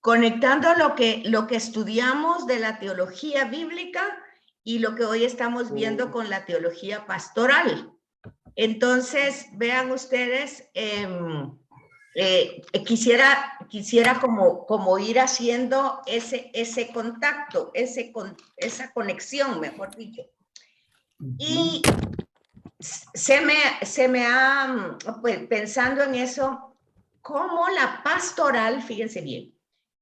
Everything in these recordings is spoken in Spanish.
conectando lo que estudiamos de la teología bíblica y lo que hoy estamos viendo con la teología pastoral. Entonces, vean ustedes, quisiera como ir haciendo ese contacto, esa conexión, mejor dicho. Y se me ha, pues, pensando en eso, cómo la pastoral, fíjense bien,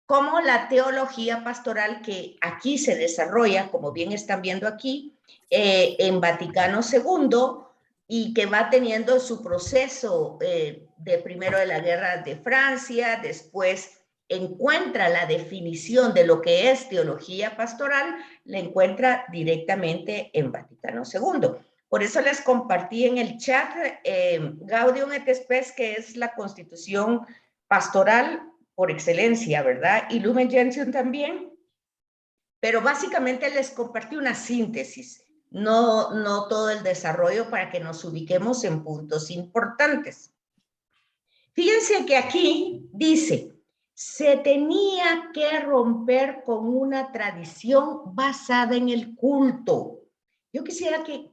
cómo la teología pastoral que aquí se desarrolla, como bien están viendo aquí, en Vaticano II, y que va teniendo su proceso de primero de la guerra de Francia, después encuentra la definición de lo que es teología pastoral, la encuentra directamente en Vaticano II. Por eso les compartí en el chat Gaudium et Spes, que es la constitución pastoral por excelencia, ¿verdad? Y Lumen Gentium también. Pero básicamente les compartí una síntesis, no todo el desarrollo, para que nos ubiquemos en puntos importantes. Fíjense que aquí dice, se tenía que romper con una tradición basada en el culto. Yo quisiera que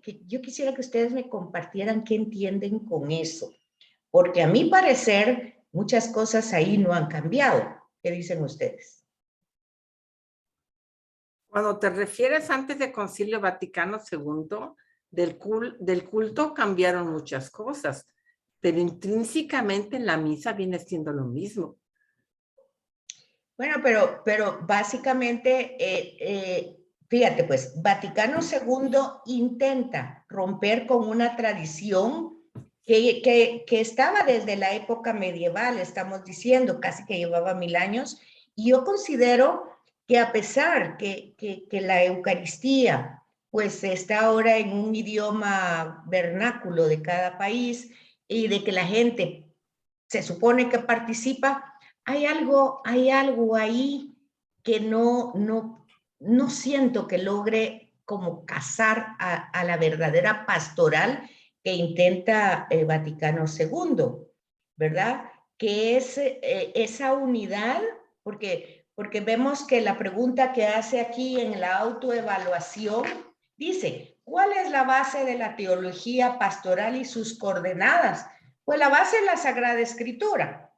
ustedes me compartieran qué entienden con eso, porque a mi parecer muchas cosas ahí no han cambiado. ¿Qué dicen ustedes? Cuando te refieres antes del Concilio Vaticano II, del culto cambiaron muchas cosas, pero intrínsecamente la misa viene siendo lo mismo. Bueno, pero básicamente, fíjate, pues, Vaticano II intenta romper con una tradición que estaba desde la época medieval, estamos diciendo, casi que llevaba 1000 años, y yo considero que a pesar que la Eucaristía, pues, está ahora en un idioma vernáculo de cada país, y de que la gente se supone que participa, hay algo ahí que no siento que logre como casar a la verdadera pastoral que intenta el Vaticano II, ¿verdad? Que es esa unidad, porque vemos que la pregunta que hace aquí en la autoevaluación dice, ¿cuál es la base de la teología pastoral y sus coordenadas? Pues la base es la Sagrada Escritura.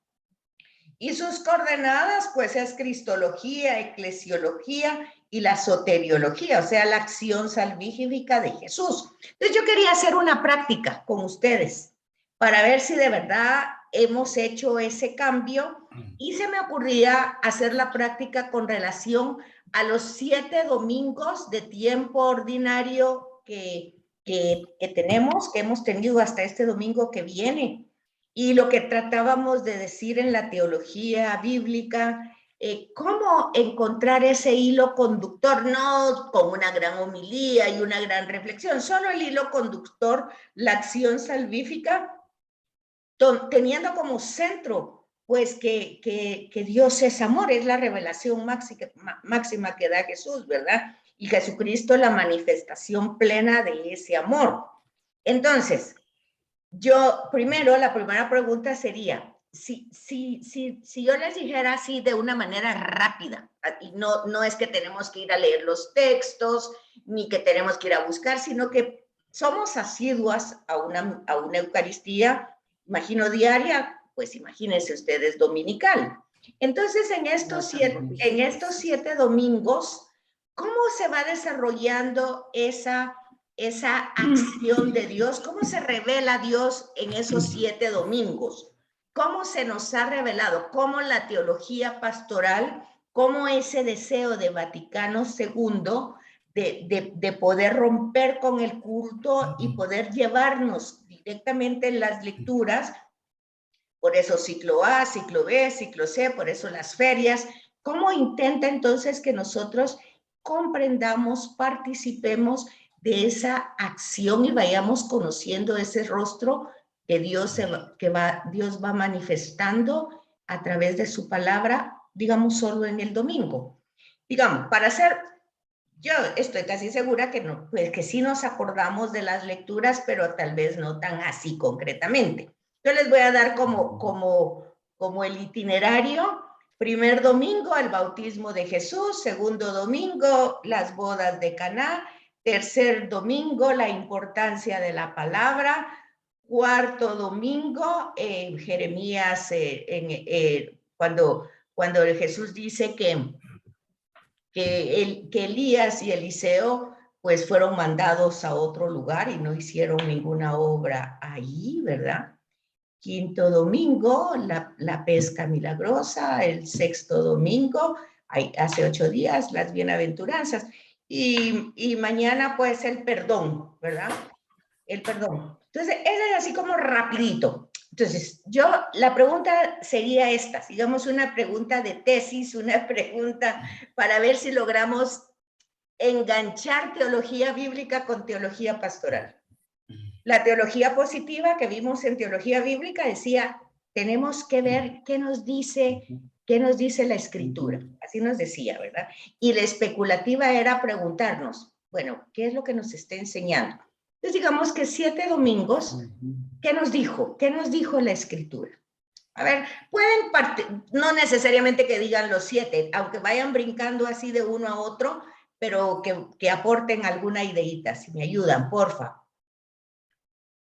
Y sus coordenadas, pues, es cristología, eclesiología y la soteriología, o sea, la acción salvífica de Jesús. Entonces yo quería hacer una práctica con ustedes para ver si de verdad hemos hecho ese cambio, y se me ocurría hacer la práctica con relación a los 7 domingos de tiempo ordinario que tenemos, que hemos tenido hasta este domingo que viene. Y lo que tratábamos de decir en la teología bíblica, cómo encontrar ese hilo conductor, no con una gran homilía y una gran reflexión, solo el hilo conductor, la acción salvífica, teniendo como centro, pues, que Dios es amor, es la revelación máxima que da Jesús, ¿verdad? Y Jesucristo la manifestación plena de ese amor. Entonces, la primera pregunta sería, si yo les dijera así de una manera rápida, y no es que tenemos que ir a leer los textos, ni que tenemos que ir a buscar, sino que somos asiduas a una Eucaristía, imagino diaria, pues imagínense ustedes dominical. Entonces, en estos 7 domingos, ¿cómo se va desarrollando esa acción de Dios? ¿Cómo se revela Dios en esos 7 domingos? ¿Cómo se nos ha revelado? ¿Cómo la teología pastoral, cómo ese deseo de Vaticano II de poder romper con el culto y poder llevarnos directamente en las lecturas, por eso ciclo A, ciclo B, ciclo C, por eso las ferias, cómo intenta entonces que nosotros comprendamos, participemos de esa acción y vayamos conociendo ese rostro que Dios va manifestando a través de su palabra, digamos, solo en el domingo. Digamos, yo estoy casi segura que no, pues que sí nos acordamos de las lecturas, pero tal vez no tan así concretamente. Yo les voy a dar como el itinerario Primer domingo, el bautismo de Jesús. Segundo domingo, las bodas de Caná. Tercer domingo, la importancia de la palabra. Cuarto domingo, Jeremías, cuando Jesús dice que Elías y Eliseo pues fueron mandados a otro lugar y no hicieron ninguna obra ahí, ¿verdad? Quinto domingo, la pesca milagrosa. El sexto domingo, hace 8 días, las bienaventuranzas. Y mañana pues el perdón, ¿verdad? El perdón. Entonces, eso es así como rapidito. Entonces, la pregunta sería esta, digamos una pregunta de tesis, una pregunta para ver si logramos enganchar teología bíblica con teología pastoral. La teología positiva que vimos en teología bíblica decía, tenemos que ver qué nos dice la escritura. Así nos decía, ¿verdad? Y la especulativa era preguntarnos, bueno, ¿qué es lo que nos está enseñando? Entonces digamos que 7 domingos, ¿qué nos dijo? ¿Qué nos dijo la escritura? A ver, pueden no necesariamente que digan los 7, aunque vayan brincando así de uno a otro, pero que aporten alguna ideita, si me ayudan, porfa.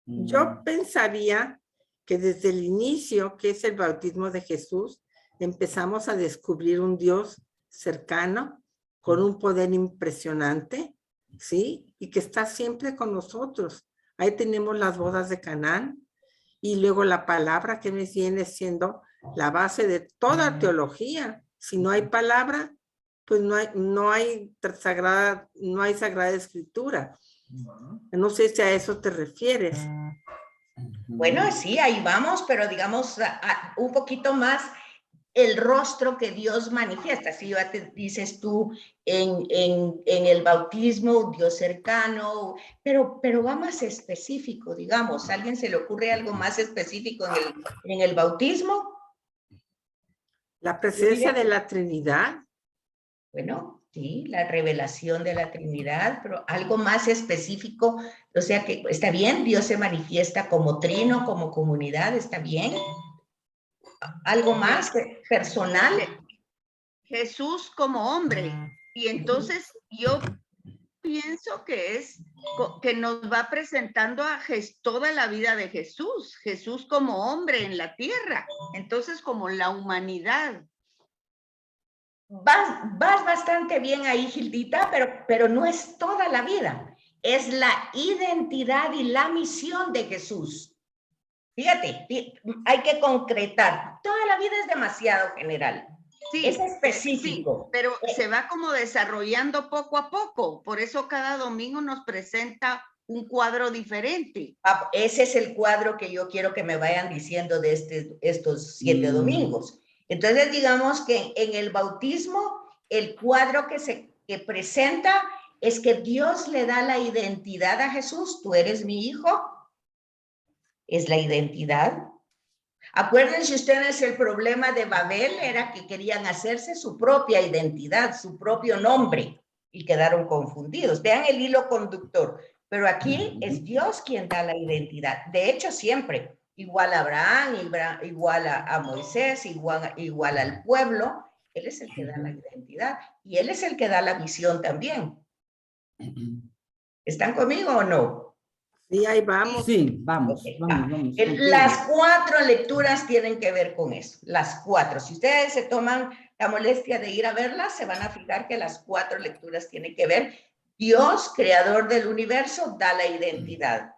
Yo pensaría que desde el inicio, que es el bautismo de Jesús, empezamos a descubrir un Dios cercano, con un poder impresionante, ¿sí? Y que está siempre con nosotros. Ahí tenemos las bodas de Canaán, y luego la palabra que me viene siendo la base de toda teología. Si no hay palabra, pues no hay sagrada escritura. No sé si a eso te refieres. Bueno, sí, ahí vamos, pero digamos un poquito más el rostro que Dios manifiesta. Si dices tú en el bautismo, Dios cercano, pero va más específico, digamos. ¿A alguien se le ocurre algo más específico en el bautismo? La presencia de la Trinidad. Bueno, sí, la revelación de la Trinidad, pero algo más específico, o sea que está bien, Dios se manifiesta como trino, como comunidad, está bien. Algo más personal. Jesús como hombre. Y entonces yo pienso que nos va presentando a toda la vida de Jesús, Jesús como hombre en la tierra, entonces como la humanidad. Vas bastante bien ahí, Gildita, pero no es toda la vida. Es la identidad y la misión de Jesús. Fíjate, hay que concretar. Toda la vida es demasiado general. Sí, es específico. Sí, pero se va como desarrollando poco a poco. Por eso cada domingo nos presenta un cuadro diferente. Ese es el cuadro que yo quiero que me vayan diciendo de estos 7 domingos. Entonces, digamos que en el bautismo, el cuadro que presenta es que Dios le da la identidad a Jesús. Tú eres mi hijo. Es la identidad. Acuérdense ustedes, el problema de Babel era que querían hacerse su propia identidad, su propio nombre, y quedaron confundidos. Vean el hilo conductor. Pero aquí es Dios quien da la identidad. De hecho, siempre. Igual a Abraham, igual a Moisés, igual al pueblo. Él es el que da la identidad. Y Él es el que da la visión también. ¿Están conmigo o no? Sí, ahí vamos. Sí, vamos. Okay. Vamos. Las 4 lecturas tienen que ver con eso. Las 4. Si ustedes se toman la molestia de ir a verlas, se van a fijar que las 4 lecturas tienen que ver. Dios, creador del universo, da la identidad.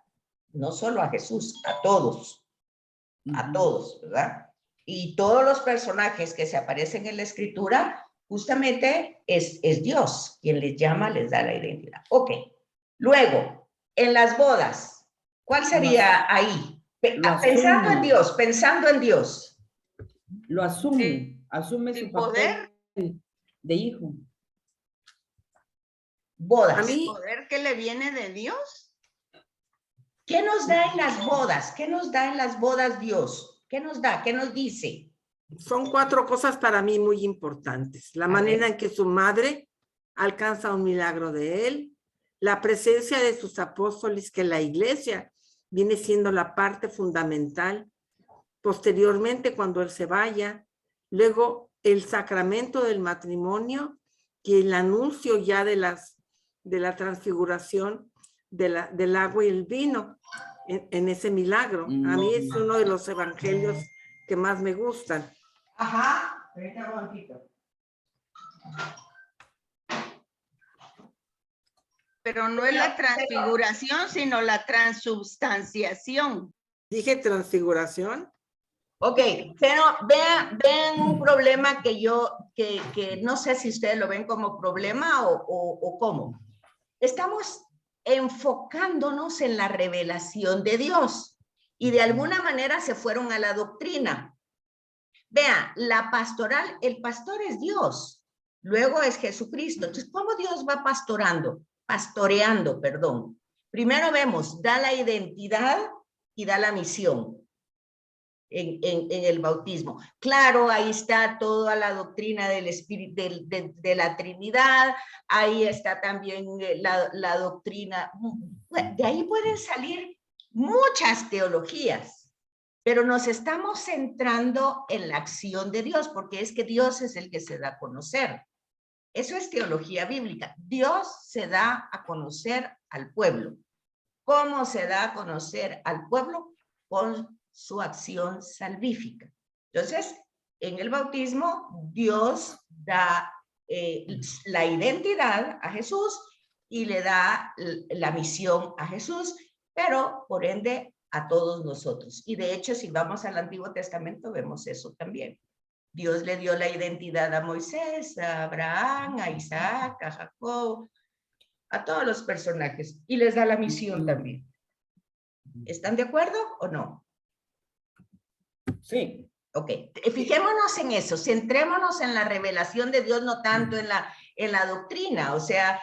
No solo a Jesús, a todos. A todos, ¿verdad? Y todos los personajes que se aparecen en la escritura, justamente es Dios quien les llama, les da la identidad. Ok. Luego, en las bodas, ¿cuál sería ahí? Pensando en Dios. Lo asume, asume su papel de hijo. Bodas. ¿El poder que le viene de Dios? ¿Qué nos da en las bodas? ¿Qué nos da en las bodas Dios? ¿Qué nos da? ¿Qué nos dice? Son 4 cosas para mí muy importantes. La manera en que su madre alcanza un milagro de él, la presencia de sus apóstoles, que la iglesia viene siendo la parte fundamental. Posteriormente, cuando él se vaya, luego el sacramento del matrimonio y el anuncio ya de la transfiguración del agua y el vino en ese milagro. A mí es uno de los evangelios que más me gustan. Ajá, ahorita un momentito. Pero no es la transfiguración, sino la transubstanciación. ¿Dije transfiguración? Ok, pero vean un problema que no sé si ustedes lo ven como problema o cómo. Estamos enfocándonos en la revelación de Dios y de alguna manera se fueron a la doctrina. Vean, la pastoral, el pastor es Dios, luego es Jesucristo. Entonces, ¿cómo Dios va pastoreando, perdón? Primero vemos, da la identidad y da la misión. En el bautismo. Claro, ahí está toda la doctrina del espíritu, de la Trinidad, ahí está también la doctrina, de ahí pueden salir muchas teologías, pero nos estamos centrando en la acción de Dios, porque es que Dios es el que se da a conocer. Eso es teología bíblica. Dios se da a conocer al pueblo. ¿Cómo se da a conocer al pueblo? Con su acción salvífica. Entonces, en el bautismo, Dios da la identidad a Jesús y le da la misión a Jesús, pero por ende a todos nosotros. Y de hecho, si vamos al Antiguo Testamento, vemos eso también. Dios le dio la identidad a Moisés, a Abraham, a Isaac, a Jacob, a todos los personajes, y les da la misión también. ¿Están de acuerdo o no? Sí. Ok, fijémonos en eso, centrémonos en la revelación de Dios, no tanto en la doctrina. O sea,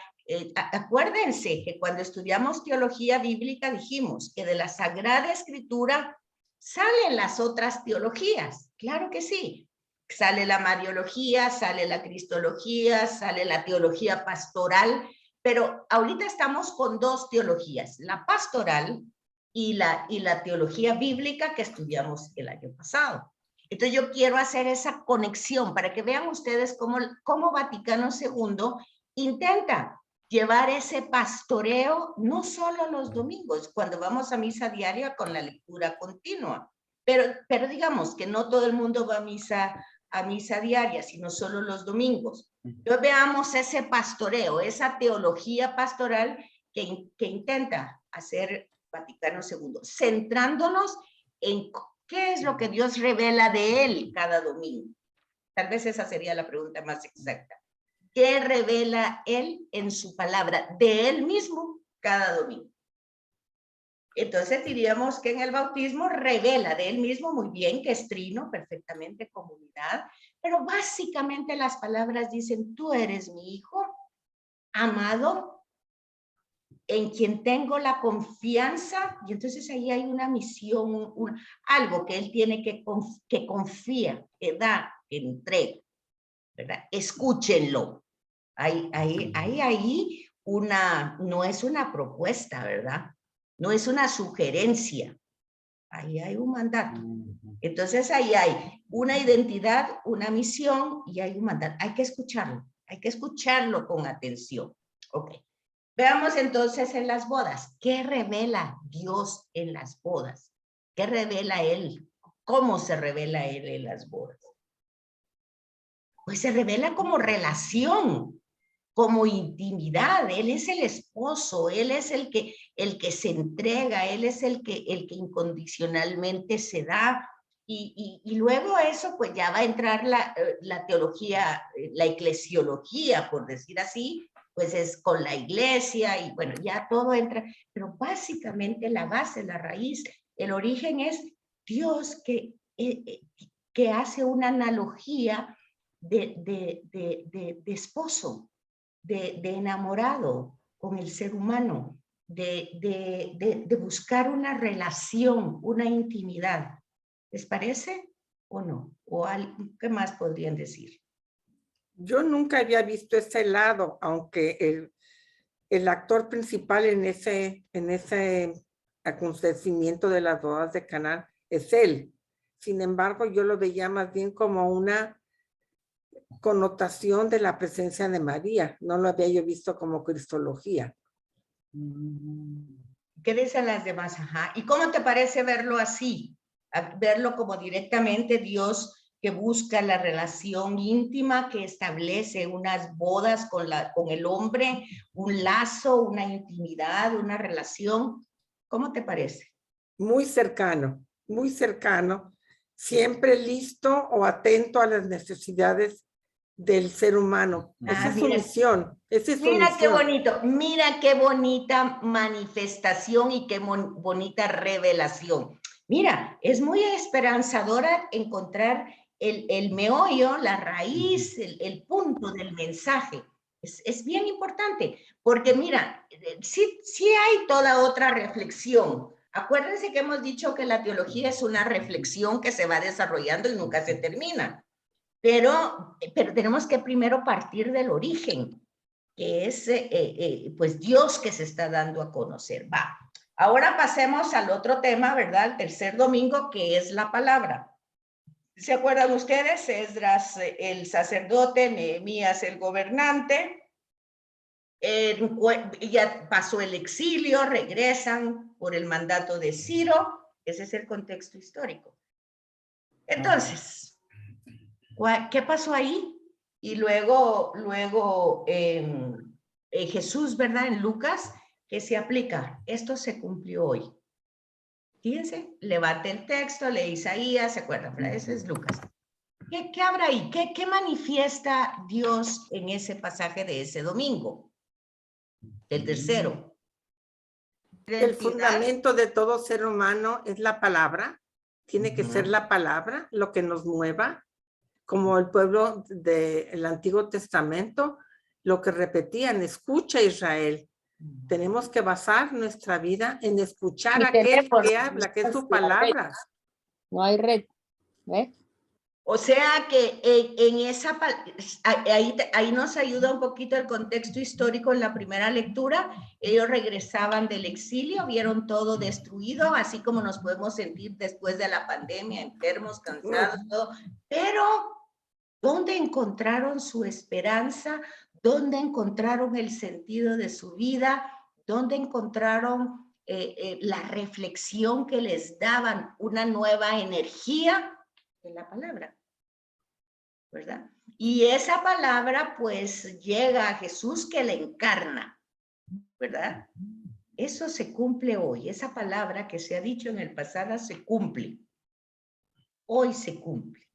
acuérdense que cuando estudiamos teología bíblica dijimos que de la Sagrada Escritura salen las otras teologías. Claro que sí. Sale la mariología, sale la cristología, sale la teología pastoral, pero ahorita estamos con dos teologías, la pastoral y la teología bíblica que estudiamos el año pasado. Entonces yo quiero hacer esa conexión para que vean ustedes cómo Vaticano II intenta llevar ese pastoreo no solo los domingos, cuando vamos a misa diaria con la lectura continua, pero digamos que no todo el mundo va a misa diaria, sino solo los domingos. Entonces veamos ese pastoreo, esa teología pastoral que intenta hacer Vaticano II, centrándonos en qué es lo que Dios revela de él cada domingo. Tal vez esa sería la pregunta más exacta. ¿Qué revela él en su palabra de él mismo cada domingo? Entonces diríamos que en el bautismo revela de él mismo muy bien, que es trino, perfectamente comunidad, pero básicamente las palabras dicen, tú eres mi hijo amado, en quien tengo la confianza, y entonces ahí hay una misión, algo que él tiene que confía, que da, que entrega, ¿verdad? Escúchenlo. Ahí no es una propuesta, ¿verdad? No es una sugerencia. Ahí hay un mandato. Entonces ahí hay una identidad, una misión y hay un mandato. Hay que escucharlo con atención. Ok. Veamos entonces en las bodas. ¿Qué revela Dios en las bodas? ¿Qué revela Él? ¿Cómo se revela Él en las bodas? Pues se revela como relación, como intimidad. Él es el esposo, Él es el que se entrega, Él es el que incondicionalmente se da. Y luego eso, pues ya va a entrar la teología, la eclesiología, por decir así, pues es con la iglesia y bueno, ya todo entra, pero básicamente la base, la raíz, el origen es Dios que hace una analogía de esposo, de enamorado con el ser humano, de buscar una relación, una intimidad. ¿Les parece o no? ¿O qué más podrían decir? Yo nunca había visto ese lado, aunque el actor principal en ese acontecimiento de las bodas de Caná es él. sin embargo, yo lo veía más bien como una connotación de la presencia de María. No lo había yo visto como cristología. ¿Qué dicen las demás? Ajá. ¿Y cómo te parece verlo así? Verlo como directamente Dios que busca la relación íntima, que establece unas bodas con el hombre, un lazo, una intimidad, una relación. ¿Cómo te parece? Muy cercano, siempre listo o atento a las necesidades del ser humano. Esa es su Mira, misión, esa es su mira qué misión. bonito, mira qué bonita manifestación y qué bonita revelación. Mira, es muy esperanzadora encontrar el meollo, la raíz, el punto del mensaje. Es bien importante, porque mira, sí hay toda otra reflexión. Acuérdense que hemos dicho que la teología es una reflexión que se va desarrollando y nunca se termina. Pero tenemos que primero partir del origen, que es pues Dios que se está dando a conocer. Va. Ahora pasemos al otro tema, ¿verdad? El tercer domingo, que es la palabra. ¿Se acuerdan ustedes? Esdras el sacerdote, Nehemías el gobernante, ya pasó el exilio, regresan por el mandato de Ciro. Ese es el contexto histórico. Entonces, ¿qué pasó ahí? Y luego Jesús, ¿verdad? En Lucas, que se aplica. Esto se cumplió hoy. Fíjense, levante el texto, lee Isaías, ¿se acuerdan? ¿Verdad? Ese es Lucas. ¿Qué habrá ahí? ¿Qué manifiesta Dios en ese pasaje de ese domingo? El tercero. El fundamento de todo ser humano es la palabra. Tiene que ser la palabra lo que nos mueva, como el pueblo del Antiguo Testamento, lo que repetían: escucha Israel. Tenemos que basar nuestra vida en escuchar a aquel que habla, que es su palabra. No hay red, ¿ves? O sea que en esa, ahí nos ayuda un poquito el contexto histórico en la primera lectura. Ellos regresaban del exilio, vieron todo destruido, así como nos podemos sentir después de la pandemia, enfermos, cansados, todo. Pero, ¿dónde encontraron su esperanza? ¿Dónde encontraron el sentido de su vida? ¿Dónde encontraron la reflexión que les daban una nueva energía? En la palabra, ¿verdad? Y esa palabra pues llega a Jesús que la encarna, ¿verdad? Eso se cumple hoy, esa palabra que se ha dicho en el pasado se cumple, hoy se cumple.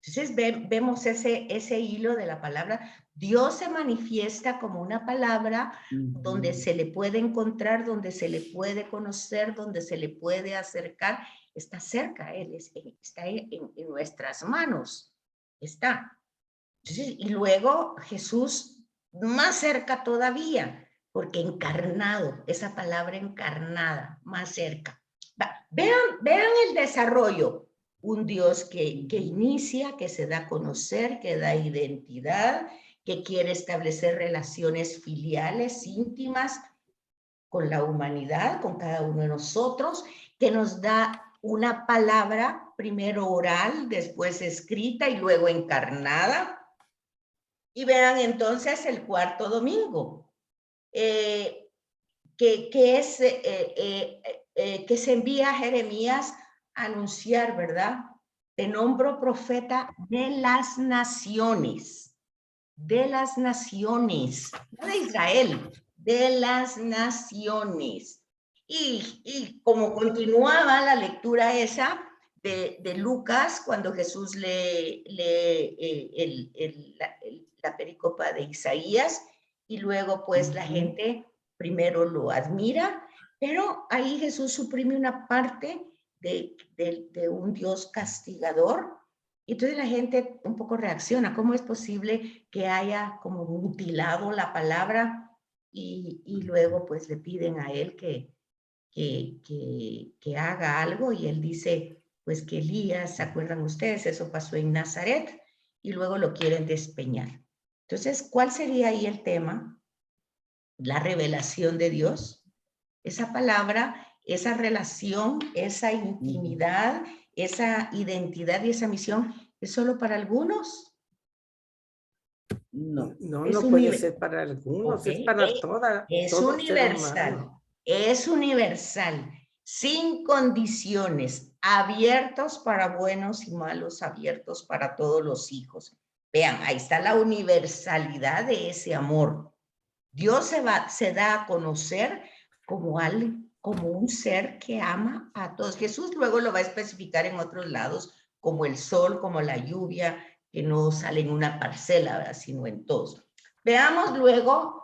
Entonces vemos ese hilo de la palabra. Dios se manifiesta como una palabra donde se le puede encontrar, donde se le puede conocer, donde se le puede acercar. Está cerca, Él está en nuestras manos, está. Entonces, y luego Jesús más cerca todavía, porque encarnado, esa palabra encarnada, más cerca. Vean el desarrollo. Un Dios que inicia, que se da a conocer, que da identidad, que quiere establecer relaciones filiales, íntimas con la humanidad, con cada uno de nosotros, que nos da una palabra, primero oral, después escrita y luego encarnada. Y vean entonces el cuarto domingo, que se envía a Jeremías a anunciar, ¿verdad? Te nombro profeta de las naciones, no de Israel, de las naciones. Y como continuaba la lectura esa de Lucas, cuando Jesús lee la pericopa de Isaías, y luego pues la gente primero lo admira, pero ahí Jesús suprime una parte de un Dios castigador. Y entonces la gente un poco reacciona. ¿Cómo es posible que haya como mutilado la palabra? Y luego pues le piden a él que haga algo, y él dice pues que Elías, ¿se acuerdan ustedes? Eso pasó en Nazaret, y luego lo quieren despeñar. Entonces, ¿cuál sería ahí el tema? La revelación de Dios. Esa palabra esa relación, esa intimidad, esa identidad y esa misión es solo para algunos. No. No, Es no puede ser para algunos, Ok, es para es todo ser universal, humano. es universal, sin condiciones, abiertos para buenos y malos, abiertos para todos los hijos. Vean, ahí está la universalidad de ese amor. Dios se da a conocer como un ser que ama a todos. Jesús luego lo va a especificar en otros lados, como el sol, como la lluvia, que no sale en una parcela, ¿verdad?, sino en todos. Veamos luego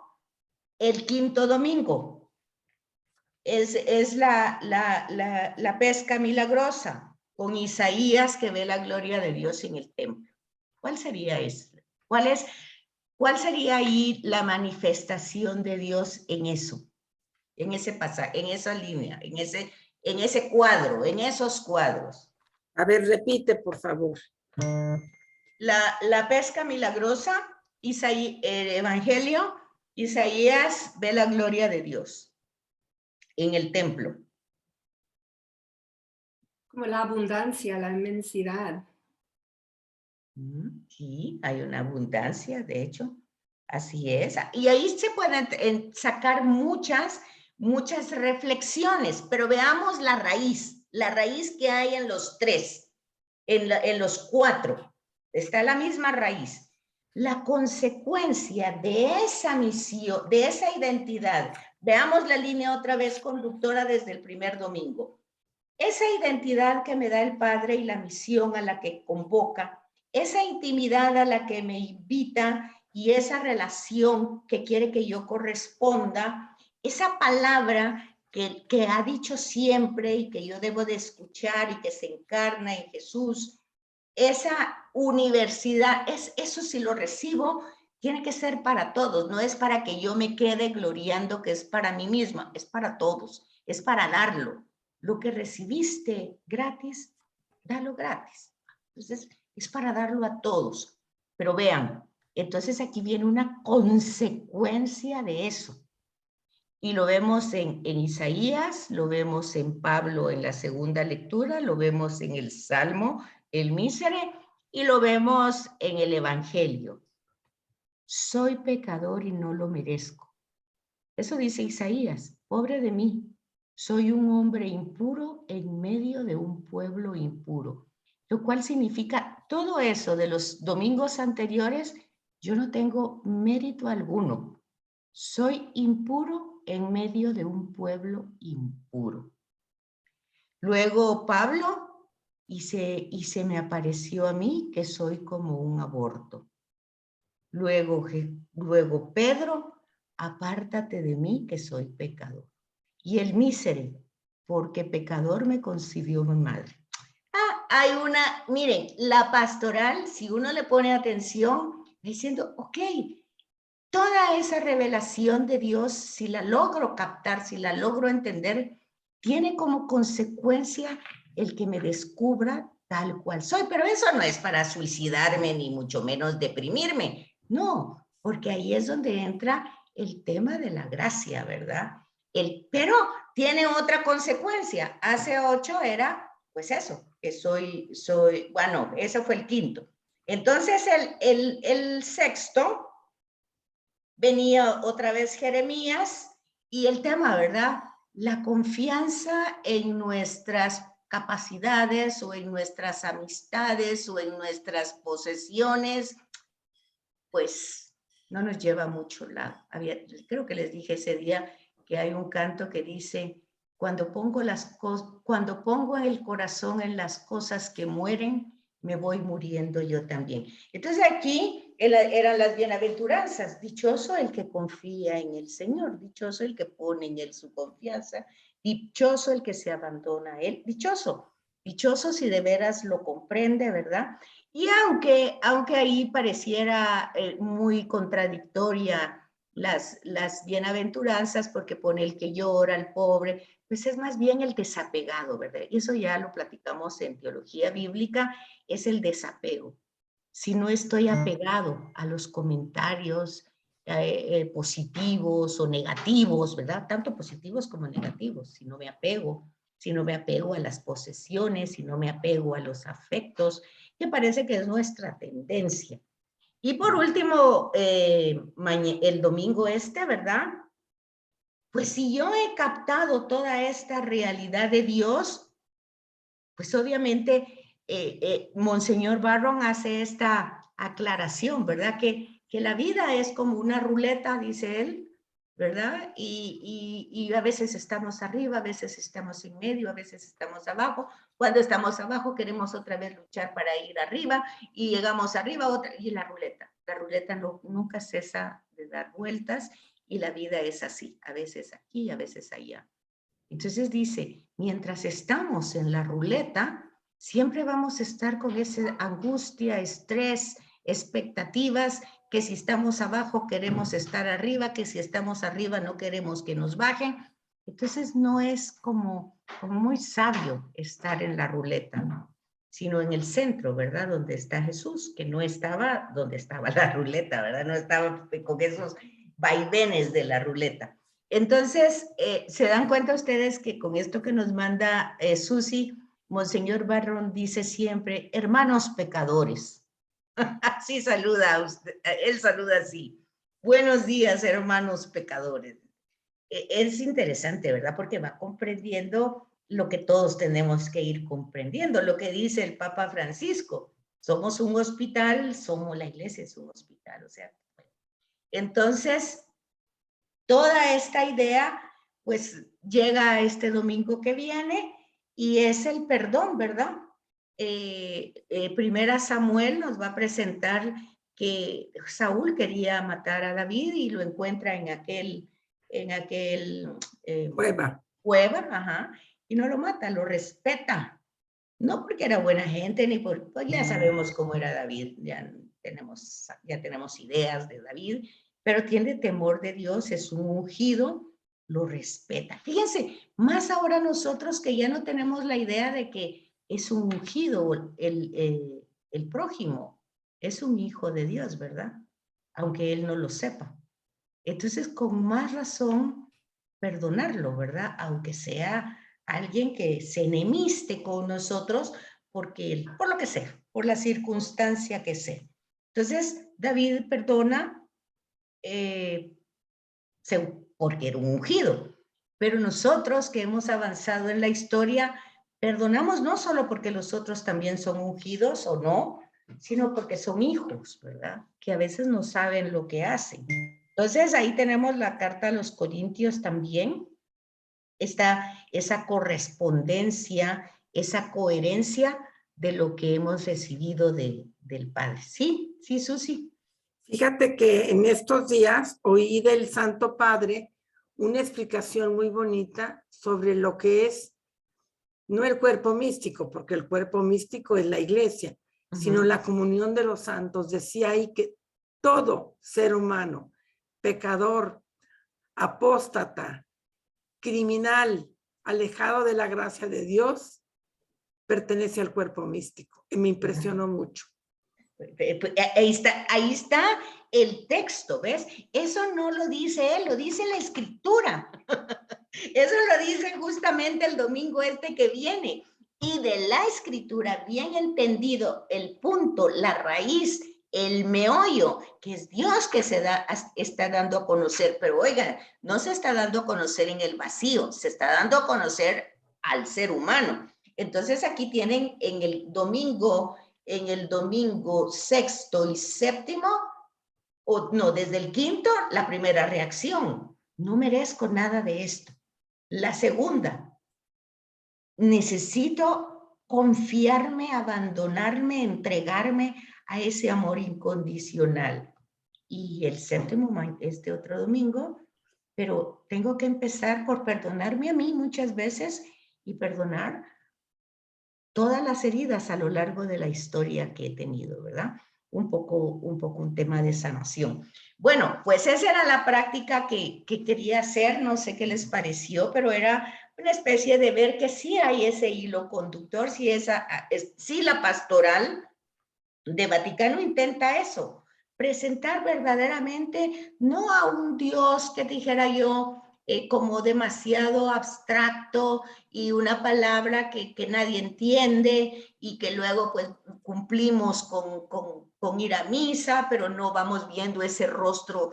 el quinto domingo. Es la pesca milagrosa, con Isaías que ve la gloria de Dios en el templo. ¿Cuál sería eso? ¿Cuál sería ahí la manifestación de Dios en eso? En ese pasaje, en esa línea, en ese cuadro, en esos cuadros. A ver, repite, por favor. La pesca milagrosa, el Evangelio, Isaías ve la gloria de Dios en el templo. Como la abundancia, la inmensidad. Sí, hay una abundancia, de hecho, así es. Y ahí se pueden sacar muchas reflexiones, pero veamos la raíz que hay en los tres, en los cuatro. Está la misma raíz. La consecuencia de esa misión, de esa identidad. Veamos la línea otra vez conductora desde el primer domingo. Esa identidad que me da el Padre y la misión a la que convoca, esa intimidad a la que me invita y esa relación que quiere que yo corresponda, esa palabra que ha dicho siempre y que yo debo de escuchar y que se encarna en Jesús, esa universidad, eso si lo recibo, tiene que ser para todos, no es para que yo me quede gloriando que es para mí misma, es para todos, es para darlo. Lo que recibiste gratis, dalo gratis. Entonces, es para darlo a todos. Pero vean, entonces aquí viene una consecuencia de eso. Y lo vemos en Isaías, lo vemos en Pablo en la segunda lectura, lo vemos en el Salmo, el Mísere, y lo vemos en el Evangelio. Soy pecador y no lo merezco. Eso dice Isaías, pobre de mí. Soy un hombre impuro en medio de un pueblo impuro. Lo cual significa todo eso de los domingos anteriores, yo no tengo mérito alguno. Soy impuro en medio de un pueblo impuro. Luego Pablo, y se me apareció a mí que soy como un aborto. Luego Pedro, apártate de mí que soy pecador. Y el Mísere, porque pecador me concibió mi madre. Hay miren, la pastoral, si uno le pone atención, diciendo, ok, toda esa revelación de Dios, si la logro captar, si la logro entender, tiene como consecuencia el que me descubra tal cual soy. Pero eso no es para suicidarme, ni mucho menos deprimirme. No, porque ahí es donde entra el tema de la gracia, ¿verdad? Pero tiene otra consecuencia. Hace 8 era, pues eso, que bueno, ese fue el quinto. Entonces el sexto, venía otra vez Jeremías y el tema, ¿verdad? La confianza en nuestras capacidades o en nuestras amistades o en nuestras posesiones, pues no nos lleva mucho. Creo que les dije ese día que hay un canto que dice, cuando pongo el corazón en las cosas que mueren, me voy muriendo yo también. Entonces aquí eran las bienaventuranzas. Dichoso el que confía en el Señor, dichoso el que pone en Él su confianza, dichoso el que se abandona a Él, dichoso si de veras lo comprende, ¿verdad? Y aunque ahí pareciera muy contradictoria las bienaventuranzas, porque pone el que llora, el pobre, pues es más bien el desapegado, ¿verdad? Y eso ya lo platicamos en teología bíblica, es el desapego. Si no estoy apegado a los comentarios positivos o negativos, ¿verdad? Tanto positivos como negativos. Si no me apego a las posesiones, si no me apego a los afectos, que parece que es nuestra tendencia. Y por último, el domingo ¿verdad? Pues si yo he captado toda esta realidad de Dios, pues obviamente Monseñor Barron hace esta aclaración, ¿verdad? Que la vida es como una ruleta, dice él, ¿verdad? Y a veces estamos arriba, a veces estamos en medio, a veces estamos abajo. Cuando estamos abajo queremos otra vez luchar para ir arriba y llegamos arriba otra, y la ruleta nunca cesa de dar vueltas y la vida es así, a veces aquí, a veces allá. Entonces dice, mientras estamos en la ruleta, siempre vamos a estar con esa angustia, estrés, expectativas, que si estamos abajo queremos estar arriba, que si estamos arriba no queremos que nos bajen. Entonces no es como muy sabio estar en la ruleta, ¿no? Sino en el centro, ¿verdad? Donde está Jesús, que no estaba donde estaba la ruleta, ¿verdad? No estaba con esos vaivenes de la ruleta. Entonces, se dan cuenta ustedes que con esto que nos manda Susi, Monseñor Barrón dice siempre, hermanos pecadores. Así saluda usted, él saluda así. Buenos días, hermanos pecadores. Es interesante, ¿verdad? Porque va comprendiendo lo que todos tenemos que ir comprendiendo, lo que dice el Papa Francisco. Somos un hospital, la iglesia es un hospital, o sea. Entonces, toda esta idea, pues, llega este domingo que viene y es el perdón, ¿verdad? Primera Samuel nos va a presentar que Saúl quería matar a David y lo encuentra en aquel cueva, ajá, y no lo mata, lo respeta. No porque era buena gente, ni por, pues ya sabemos cómo era David, ya tenemos ideas de David, pero tiene temor de Dios, es un ungido, lo respeta. Fíjense, más ahora nosotros que ya no tenemos la idea de que es un ungido el prójimo, es un hijo de Dios, ¿verdad? Aunque él no lo sepa. Entonces, con más razón, perdonarlo, ¿verdad? Aunque sea alguien que se enemiste con nosotros por lo que sea, por la circunstancia que sea. Entonces, David perdona porque era un ungido, pero nosotros que hemos avanzado en la historia, perdonamos no solo porque los otros también son ungidos o no, sino porque son hijos, ¿verdad? Que a veces no saben lo que hacen. Entonces, ahí tenemos la carta a los Corintios también. Está esa correspondencia, esa coherencia de lo que hemos recibido del Padre. ¿Sí? ¿Sí, Susi? Fíjate que en estos días oí del Santo Padre una explicación muy bonita sobre lo que es, no el cuerpo místico, porque el cuerpo místico es la iglesia, sino la comunión de los santos. Decía ahí que todo ser humano, pecador, apóstata, criminal, alejado de la gracia de Dios, pertenece al cuerpo místico. Y me impresionó mucho. Ahí está el texto, ¿ves? Eso no lo dice él, lo dice la Escritura. Eso lo dice justamente el domingo que viene. Y de la Escritura, bien entendido, el punto, la raíz, el meollo, que es Dios que está dando a conocer. Pero oigan, no se está dando a conocer en el vacío, se está dando a conocer al ser humano. Entonces aquí tienen en el domingo sexto y séptimo, o no, desde el quinto, la primera reacción. No merezco nada de esto. La segunda, necesito confiarme, abandonarme, entregarme a ese amor incondicional. Y el séptimo, otro domingo, pero tengo que empezar por perdonarme a mí muchas veces y perdonar todas las heridas a lo largo de la historia que he tenido, ¿verdad? Un poco un tema de sanación. Bueno, pues esa era la práctica que quería hacer, no sé qué les pareció, pero era una especie de ver que sí hay ese hilo conductor, sí la pastoral de Vaticano intenta eso, presentar verdaderamente, no a un Dios que dijera yo, como demasiado abstracto y una palabra que nadie entiende y que luego pues cumplimos con ir a misa, pero no vamos viendo ese rostro,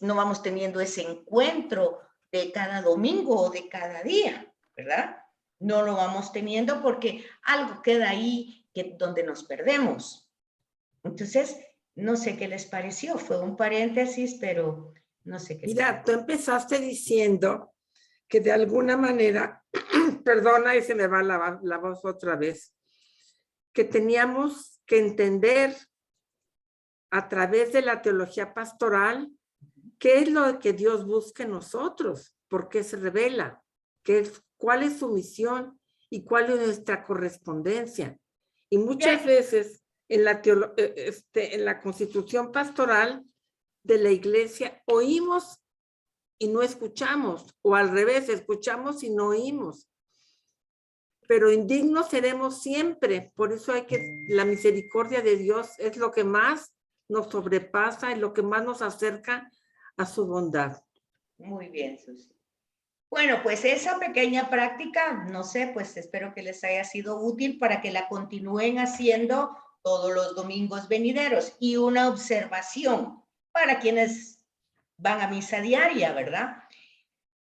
no vamos teniendo ese encuentro de cada domingo o de cada día, ¿verdad? No lo vamos teniendo porque algo queda ahí donde nos perdemos. Entonces, no sé qué les pareció, fue un paréntesis, pero no sé qué. Mira, tú empezaste diciendo que de alguna manera, perdona y se me va la voz otra vez, que teníamos que entender a través de la teología pastoral qué es lo que Dios busca en nosotros, por qué se revela, cuál es su misión y cuál es nuestra correspondencia. Y muchas veces en la constitución pastoral de la iglesia oímos y no escuchamos, o al revés, escuchamos y no oímos. Pero indignos seremos siempre, por eso la misericordia de Dios es lo que más nos sobrepasa y lo que más nos acerca a su bondad. Muy bien, Susi. Bueno, pues esa pequeña práctica, no sé, pues espero que les haya sido útil para que la continúen haciendo todos los domingos venideros. Y una observación para quienes van a misa diaria, ¿verdad?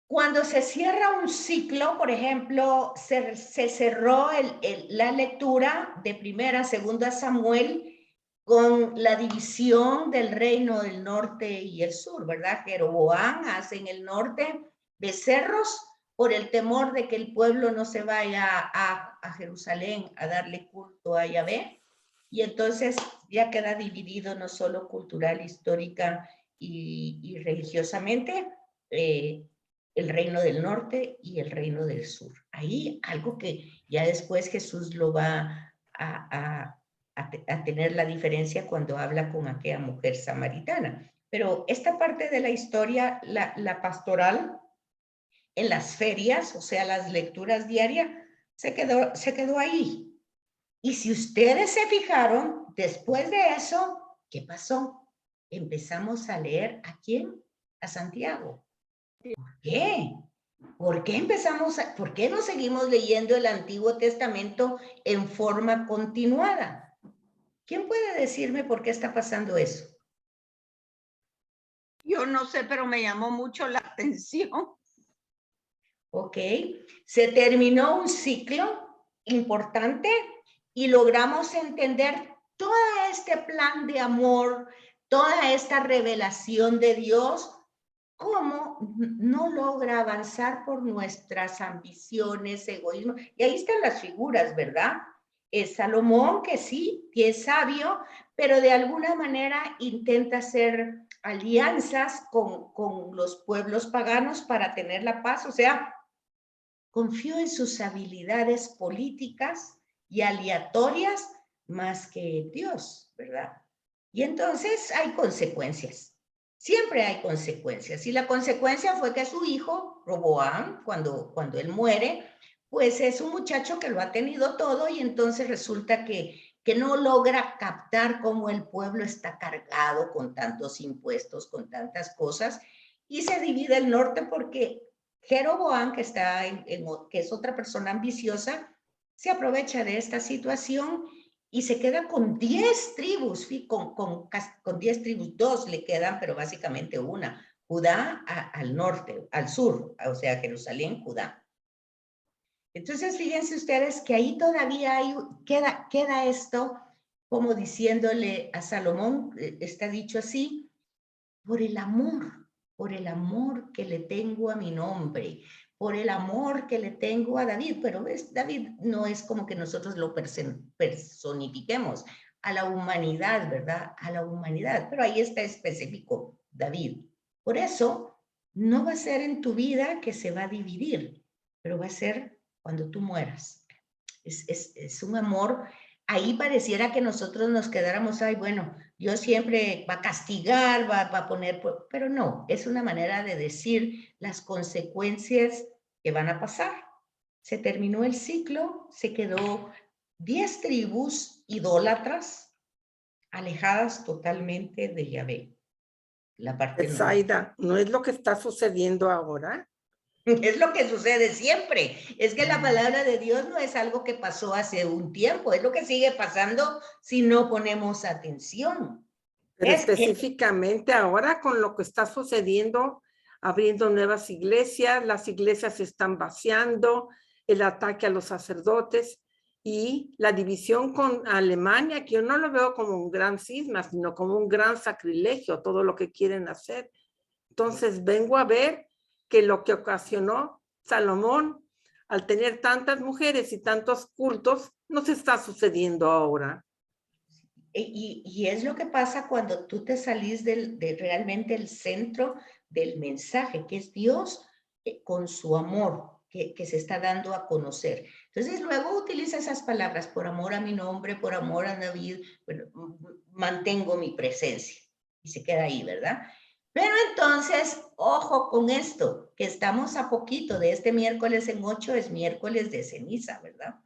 Cuando se cierra un ciclo, por ejemplo, se cerró la lectura de Primera, Segunda Samuel con la división del reino del norte y el sur, ¿verdad? Jeroboam hace en el norte becerros por el temor de que el pueblo no se vaya a Jerusalén a darle culto a Yahvé. Y entonces ya queda dividido no solo cultural, histórica y religiosamente, el reino del norte y el reino del sur. Ahí algo que ya después Jesús lo va a tener la diferencia cuando habla con aquella mujer samaritana. Pero esta parte de la historia, la pastoral, en las ferias, o sea, las lecturas diarias, se quedó ahí. Y si ustedes se fijaron, después de eso, ¿qué pasó? Empezamos a leer ¿a quién? A Santiago. ¿Por qué? ¿Por qué no seguimos leyendo el Antiguo Testamento en forma continuada? ¿Quién puede decirme por qué está pasando eso? Yo no sé, pero me llamó mucho la atención. Ok, se terminó un ciclo importante y logramos entender todo este plan de amor, toda esta revelación de Dios, cómo no logra avanzar por nuestras ambiciones, egoísmo. Y ahí están las figuras, ¿verdad? Es Salomón, que sí, que es sabio, pero de alguna manera intenta hacer alianzas con los pueblos paganos para tener la paz. O sea, confió en sus habilidades políticas y aleatorias más que en Dios, ¿verdad? Y entonces hay consecuencias. Siempre hay consecuencias. Y la consecuencia fue que su hijo, Roboam, cuando él muere, pues es un muchacho que lo ha tenido todo y entonces resulta que no logra captar cómo el pueblo está cargado con tantos impuestos, con tantas cosas, y se divide el norte porque Jeroboam, que es otra persona ambiciosa, se aprovecha de esta situación y se queda con 10 tribus, con 10 tribus, 2 le quedan, pero básicamente una, Judá al norte, al sur, o sea, Jerusalén, Judá. Entonces, fíjense ustedes que ahí todavía queda esto como diciéndole a Salomón, está dicho así, por el amor que le tengo a mi nombre, por el amor que le tengo a David, pero David no es como que nosotros lo personifiquemos, a la humanidad, ¿verdad? A la humanidad, pero ahí está específico, David. Por eso, no va a ser en tu vida que se va a dividir, pero va a ser cuando tú mueras. Es un amor. Ahí pareciera que nosotros nos quedáramos, ay, bueno, Dios siempre va a castigar, va a poner, pero no, es una manera de decir las consecuencias que van a pasar. Se terminó el ciclo, se quedó 10 tribus idólatras, alejadas totalmente de Yahvé. La parte no. Zaida, ¿no es lo que está sucediendo ahora? Es lo que sucede siempre. Es que la palabra de Dios no es algo que pasó hace un tiempo, es lo que sigue pasando si no ponemos atención. Pero Es que específicamente ahora con lo que está sucediendo, abriendo nuevas iglesias, las iglesias se están vaciando, el ataque a los sacerdotes y la división con Alemania, que yo no lo veo como un gran cisma, sino como un gran sacrilegio, todo lo que quieren hacer. Entonces vengo a ver que lo que ocasionó Salomón al tener tantas mujeres y tantos cultos, no se está sucediendo ahora. Y es lo que pasa cuando tú te salís de realmente el centro del mensaje, que es Dios con su amor, que se está dando a conocer. Entonces luego utiliza esas palabras, por amor a mi nombre, por amor a David, bueno, mantengo mi presencia. Y se queda ahí, ¿verdad? Pero entonces, ojo con esto, que estamos a poquito de este miércoles en 8, es miércoles de ceniza, ¿verdad?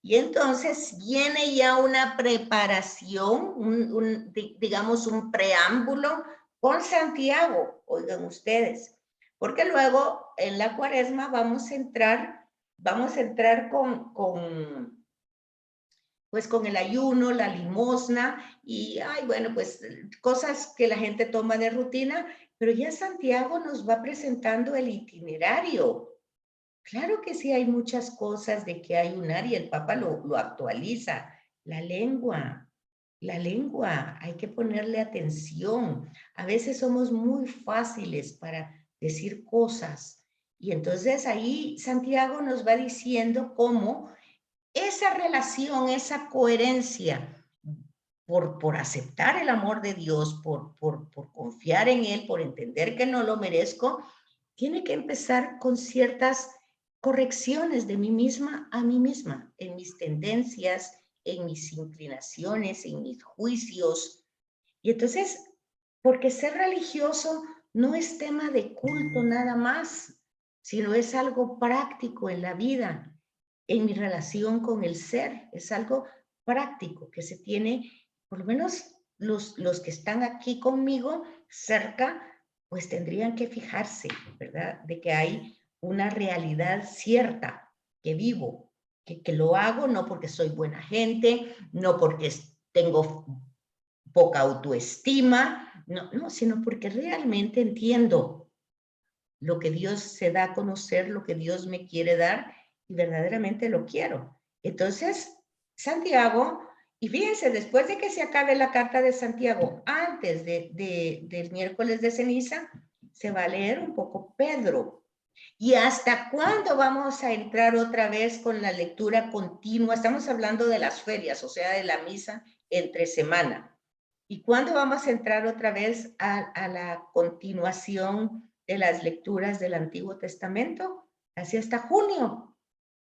Y entonces viene ya una preparación, digamos un preámbulo con Santiago, oigan ustedes, porque luego en la Cuaresma vamos a entrar pues con el ayuno, la limosna y, bueno, pues cosas que la gente toma de rutina, pero ya Santiago nos va presentando el itinerario. Claro que sí hay muchas cosas de que ayunar y el Papa lo actualiza. La lengua, hay que ponerle atención. A veces somos muy fáciles para decir cosas y entonces ahí Santiago nos va diciendo cómo esa relación, esa coherencia por aceptar el amor de Dios, por confiar en Él, por entender que no lo merezco, tiene que empezar con ciertas correcciones de mí misma a mí misma, en mis tendencias, en mis inclinaciones, en mis juicios. Y entonces, porque ser religioso no es tema de culto nada más, sino es algo práctico en la vida, en mi relación con el ser, es algo práctico que se tiene, por lo menos los que están aquí conmigo cerca, pues tendrían que fijarse, ¿verdad? De que hay una realidad cierta que vivo, que lo hago no porque soy buena gente, no porque tengo poca autoestima, no, sino porque realmente entiendo lo que Dios se da a conocer, lo que Dios me quiere dar y verdaderamente lo quiero. Entonces, Santiago, y fíjense, después de que se acabe la carta de Santiago, antes del miércoles de ceniza, se va a leer un poco Pedro. ¿Y hasta cuándo vamos a entrar otra vez con la lectura continua? Estamos hablando de las ferias, o sea, de la misa entre semana. ¿Y cuándo vamos a entrar otra vez a la continuación de las lecturas del Antiguo Testamento? Así hasta junio,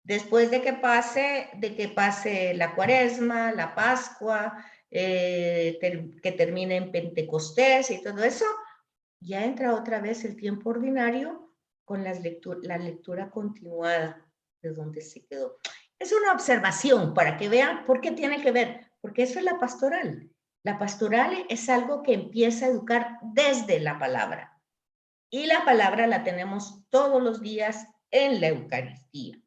después de que pase la Cuaresma, la Pascua, que termine en Pentecostés y todo eso, ya entra otra vez el tiempo ordinario con la lectura continuada de donde se quedó. Es una observación para que vean por qué tiene que ver, porque eso es la pastoral. La pastoral es algo que empieza a educar desde la palabra. Y la palabra la tenemos todos los días en la Eucaristía.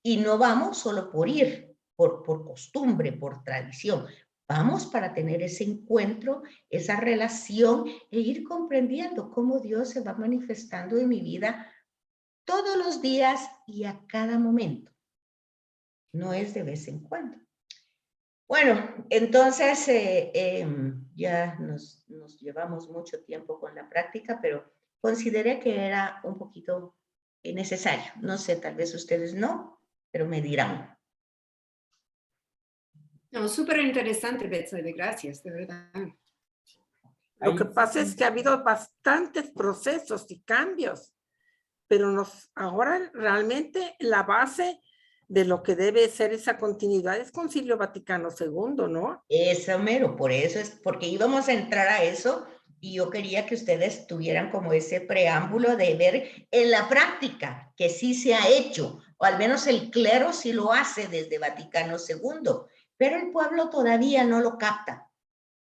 Y no vamos solo por ir, por costumbre, por tradición. Vamos para tener ese encuentro, esa relación e ir comprendiendo cómo Dios se va manifestando en mi vida todos los días y a cada momento. No es de vez en cuando. Bueno, entonces ya nos llevamos mucho tiempo con la práctica, pero consideré que era un poquito necesario. No sé, tal vez ustedes no, pero me dirán. No, súper interesante, Betsaida, gracias, de verdad. Lo que pasa es que ha habido bastantes procesos y cambios, pero ahora realmente la base de lo que debe ser esa continuidad es Concilio Vaticano II, ¿no? Eso mero, por eso es, porque íbamos a entrar a eso y yo quería que ustedes tuvieran como ese preámbulo de ver en la práctica que sí se ha hecho, o al menos el clero sí lo hace desde Vaticano II, pero el pueblo todavía no lo capta.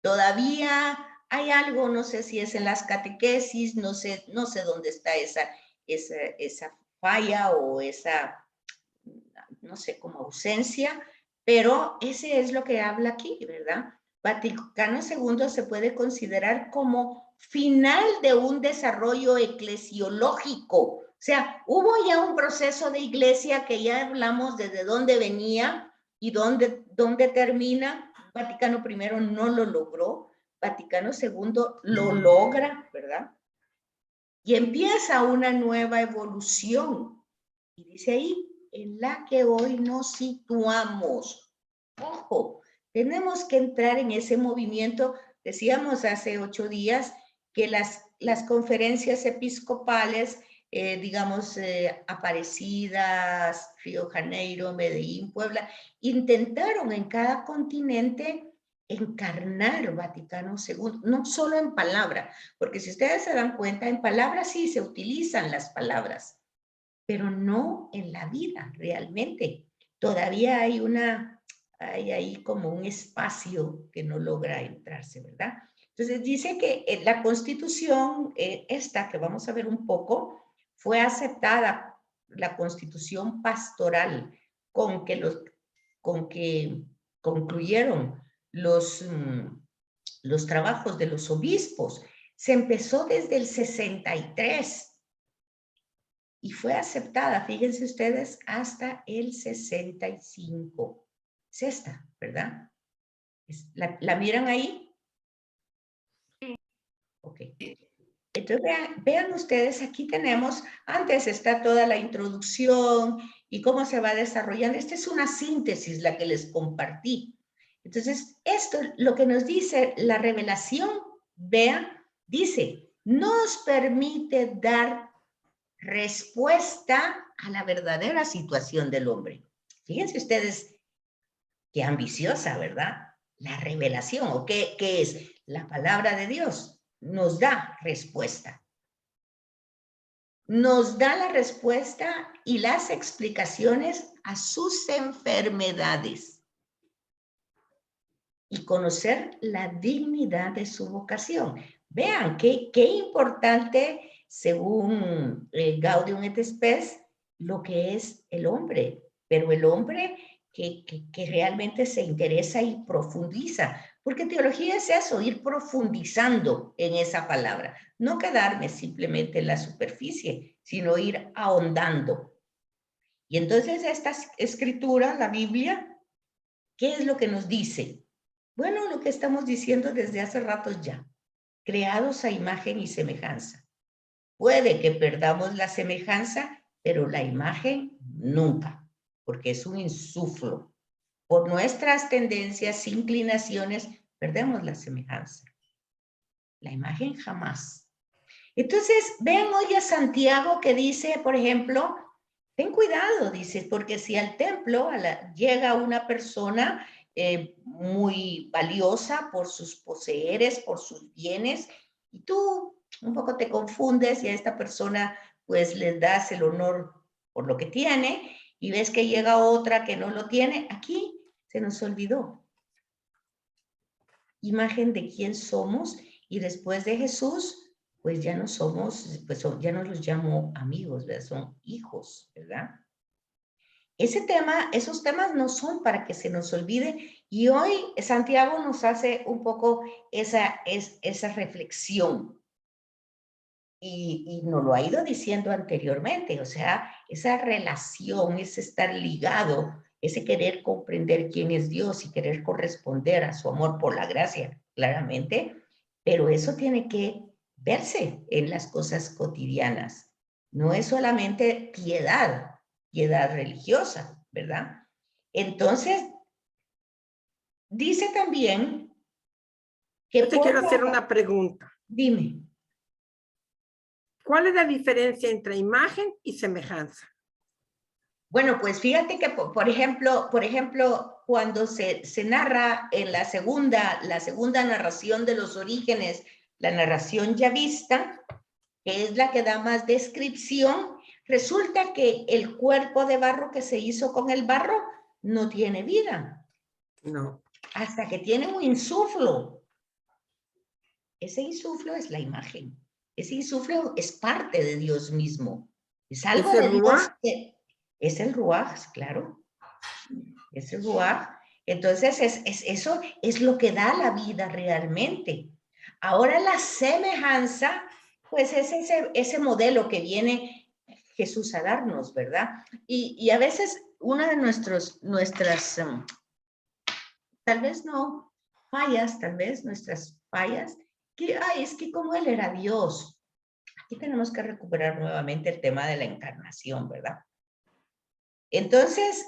Todavía hay algo, no sé si es en las catequesis, no sé dónde está esa falla o esa, no sé, como ausencia, pero ese es lo que habla aquí, ¿verdad? Vaticano II se puede considerar como final de un desarrollo eclesiológico. O sea, hubo ya un proceso de iglesia que ya hablamos desde dónde venía y dónde termina. Vaticano I no lo logró, Vaticano II lo logra, ¿verdad? Y empieza una nueva evolución. Y dice ahí, en la que hoy nos situamos. Ojo, tenemos que entrar en ese movimiento. Decíamos hace 8 días que las conferencias episcopales, digamos, Aparecidas, Río Janeiro, Medellín, Puebla, intentaron en cada continente encarnar Vaticano II, no solo en palabra, porque si ustedes se dan cuenta, en palabras sí se utilizan las palabras, pero no en la vida realmente. Todavía hay ahí como un espacio que no logra entrarse, ¿verdad? Entonces dice que la Constitución, esta que vamos a ver un poco, fue aceptada, la Constitución pastoral, con que concluyeron los trabajos de los obispos. Se empezó desde el 63 y fue aceptada, fíjense ustedes, hasta el 65. Es esta, ¿verdad? ¿La miran ahí? Sí. Ok. Entonces, vean ustedes, aquí tenemos, antes está toda la introducción y cómo se va desarrollando. Esta es una síntesis, la que les compartí. Entonces, esto, lo que nos dice la revelación, vean, dice, nos permite dar respuesta a la verdadera situación del hombre. Fíjense ustedes qué ambiciosa, ¿verdad? La revelación, ¿o qué es? La palabra de Dios nos da respuesta. Nos da la respuesta y las explicaciones a sus enfermedades y conocer la dignidad de su vocación. Vean qué importante, según Gaudium et Spes, lo que es el hombre, pero el hombre que realmente se interesa y profundiza, porque teología es eso, ir profundizando en esa palabra, no quedarme simplemente en la superficie, sino ir ahondando. Y entonces esta escritura, la Biblia, ¿qué es lo que nos dice? Bueno, lo que estamos diciendo desde hace rato ya, creados a imagen y semejanza. Puede que perdamos la semejanza, pero la imagen nunca, porque es un insuflo. Por nuestras tendencias, inclinaciones, perdemos la semejanza. La imagen jamás. Entonces, vean hoy a Santiago que dice, por ejemplo, ten cuidado, dice, porque si al templo llega una persona muy valiosa por sus poseeres, por sus bienes, y tú un poco te confundes y a esta persona pues les das el honor por lo que tiene y ves que llega otra que no lo tiene, aquí se nos olvidó. Imagen de quién somos y después de Jesús, pues ya no somos, pues ya no los llamo amigos, ¿verdad? Son hijos, ¿verdad? Esos temas no son para que se nos olvide y hoy Santiago nos hace un poco esa reflexión y nos lo ha ido diciendo anteriormente, o sea, esa relación, ese estar ligado, ese querer comprender quién es Dios y querer corresponder a su amor por la gracia, claramente, pero eso tiene que verse en las cosas cotidianas. No es solamente piedad religiosa, ¿verdad? Entonces, dice también que... Yo te quiero hacer una pregunta. Dime. ¿Cuál es la diferencia entre imagen y semejanza? Bueno, pues fíjate que, por ejemplo, cuando se narra en la segunda narración de los orígenes, la narración yavista, que es la que da más descripción, resulta que el cuerpo de barro que se hizo con el barro no tiene vida. No. Hasta que tiene un insuflo. Ese insuflo es la imagen. Ese insuflo es parte de Dios mismo. Es algo ¿Es el de Dios ruaj? que es el ruaj, claro. Es el ruaj. Entonces, eso es lo que da la vida realmente. Ahora la semejanza, pues es ese modelo que viene Jesús a darnos, ¿verdad? Y a veces una de nuestras, tal vez no fallas, tal vez nuestras fallas, que, ay, es que como Él era Dios. Aquí tenemos que recuperar nuevamente el tema de la encarnación, ¿verdad? Entonces,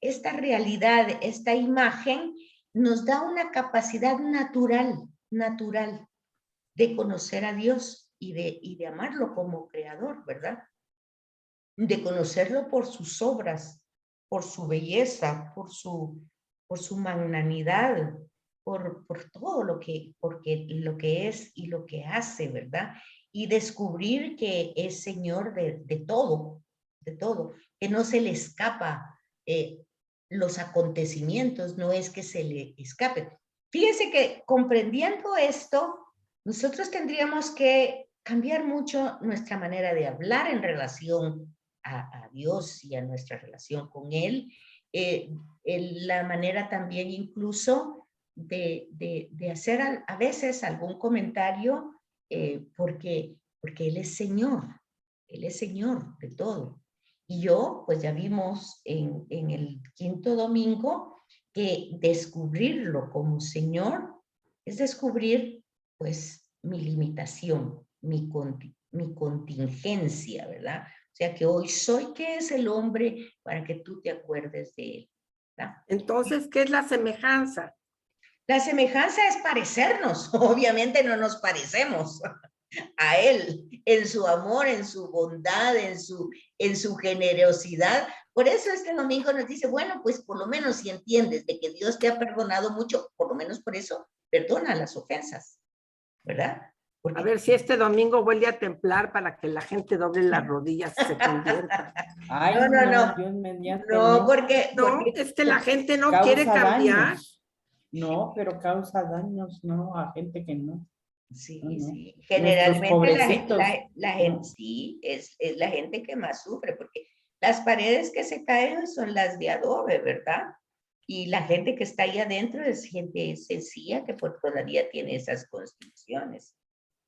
esta realidad, esta imagen, nos da una capacidad natural de conocer a Dios y de amarlo como creador, ¿verdad? De conocerlo por sus obras, por su belleza, por su magnanimidad, por todo lo que es y lo que hace, ¿verdad? Y descubrir que es Señor de todo, que no se le escapa los acontecimientos, no es que se le escape. Fíjense que comprendiendo esto, nosotros tendríamos que cambiar mucho nuestra manera de hablar en relación a Dios y a nuestra relación con Él, la manera también incluso de hacer a veces algún comentario, porque Él es Señor de todo. Y yo, pues ya vimos en el quinto domingo que descubrirlo como Señor es descubrir, pues, mi limitación, mi contingencia, ¿verdad? O sea, que hoy soy, ¿qué es el hombre para que tú te acuerdes de él? ¿Verdad? Entonces, ¿qué es la semejanza? La semejanza es parecernos. Obviamente no nos parecemos a él en su amor, en su bondad, en su generosidad. Por eso este domingo nos dice, bueno, pues por lo menos si entiendes de que Dios te ha perdonado mucho, por lo menos por eso, perdona las ofensas, ¿verdad? Porque A ver si este domingo vuelve a templar para que la gente doble las rodillas y se convierta. Ay, no, Dios mediante, no, no. No, es que la gente no quiere Causa cambiar. daños. No, pero causa daños, no, a gente que no. sí, No, no. sí. Nuestros Generalmente pobrecitos. la gente, sí, es la gente que más sufre, porque las paredes que se caen son las de adobe, ¿verdad? Y la gente que está ahí adentro es gente sencilla que pues todavía tiene esas construcciones.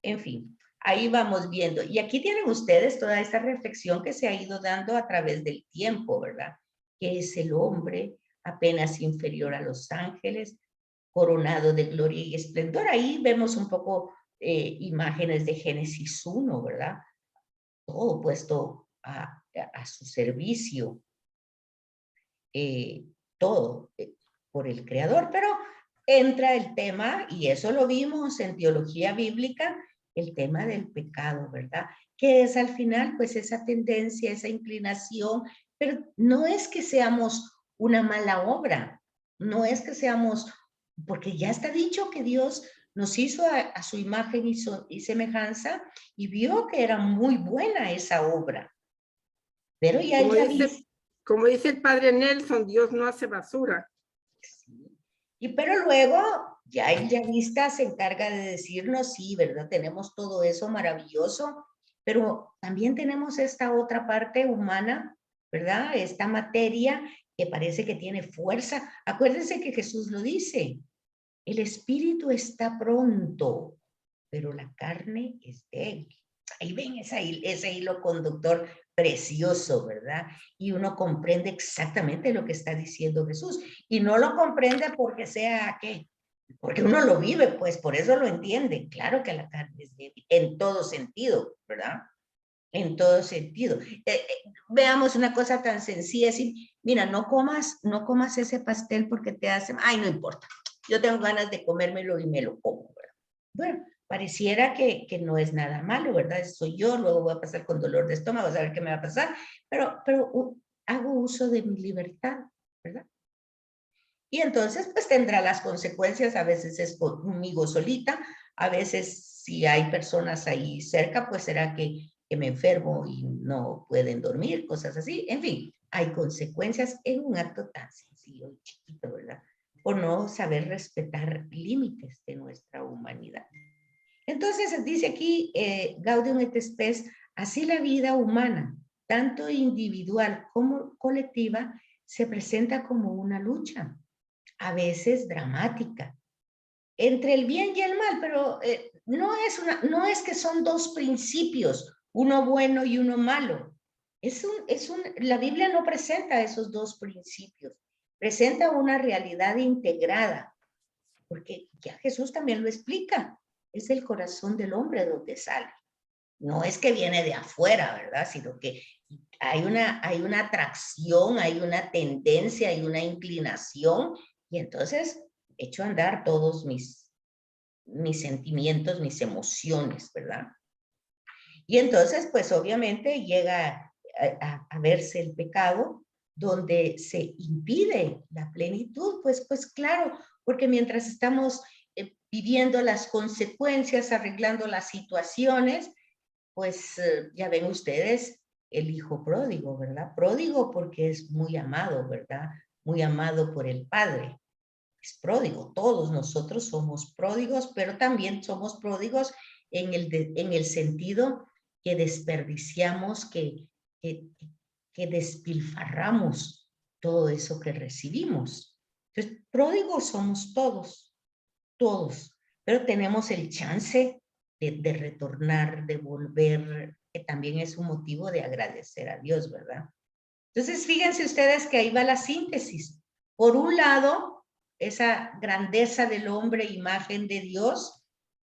En fin, ahí vamos viendo. Y aquí tienen ustedes toda esta reflexión que se ha ido dando a través del tiempo, ¿verdad? Que es el hombre apenas inferior a los ángeles, coronado de gloria y esplendor. Ahí vemos un poco imágenes de Génesis 1, ¿verdad? Todo puesto a su servicio, todo por el Creador, pero entra el tema, y eso lo vimos en teología bíblica, el tema del pecado, ¿verdad? Que es al final, pues esa tendencia, esa inclinación, pero no es que seamos una mala obra, no es que seamos, porque ya está dicho que Dios nos hizo a su imagen y semejanza y vio que era muy buena esa obra. Pero ya Como dice el padre Nelson, Dios no hace basura. Y pero luego ya el yavista se encarga de decirnos, sí, ¿verdad? Tenemos todo eso maravilloso, pero también tenemos esta otra parte humana, ¿verdad? Esta materia que parece que tiene fuerza. Acuérdense que Jesús lo dice, el espíritu está pronto, pero la carne es débil. Ahí ven ese hilo conductor precioso, ¿verdad? Y uno comprende exactamente lo que está diciendo Jesús. Y no lo comprende porque sea, ¿qué? Porque uno lo vive, pues por eso lo entiende. Claro que la carne es débil, en todo sentido, ¿verdad? En todo sentido. Veamos una cosa tan sencilla, así, mira, no comas ese pastel porque te hace, ay, no importa, yo tengo ganas de comérmelo y me lo como, ¿verdad? Bueno, pareciera que no es nada malo, ¿verdad? Soy yo, luego voy a pasar con dolor de estómago, a ver qué me va a pasar, pero hago uso de mi libertad, ¿verdad? Y entonces, pues tendrá las consecuencias, a veces es conmigo solita, a veces si hay personas ahí cerca, pues será que me enfermo y no pueden dormir, cosas así, en fin, hay consecuencias en un acto tan sencillo y chiquito, ¿verdad? Por no saber respetar límites de nuestra humanidad. Entonces dice aquí, Gaudium et Spes, así la vida humana, tanto individual como colectiva, se presenta como una lucha, a veces dramática, entre el bien y el mal, pero no es que son dos principios, uno bueno y uno malo. La Biblia no presenta esos dos principios, presenta una realidad integrada, porque ya Jesús también lo explica, es el corazón del hombre donde sale. No es que viene de afuera, ¿verdad? Sino que hay una atracción, hay una tendencia, hay una inclinación, y entonces echo a andar todos mis sentimientos, mis emociones, ¿verdad? Y entonces, pues obviamente llega a verse el pecado donde se impide la plenitud, pues claro, porque mientras estamos viviendo las consecuencias, arreglando las situaciones, pues ya ven ustedes el hijo pródigo, ¿verdad? Pródigo porque es muy amado, ¿verdad? Muy amado por el Padre. Es pródigo, todos nosotros somos pródigos, pero también somos pródigos en el sentido que desperdiciamos, que despilfarramos todo eso que recibimos. Entonces, pródigos somos todos, pero tenemos el chance de retornar, de volver, que también es un motivo de agradecer a Dios, ¿verdad? Entonces, fíjense ustedes que ahí va la síntesis. Por un lado, esa grandeza del hombre, imagen de Dios,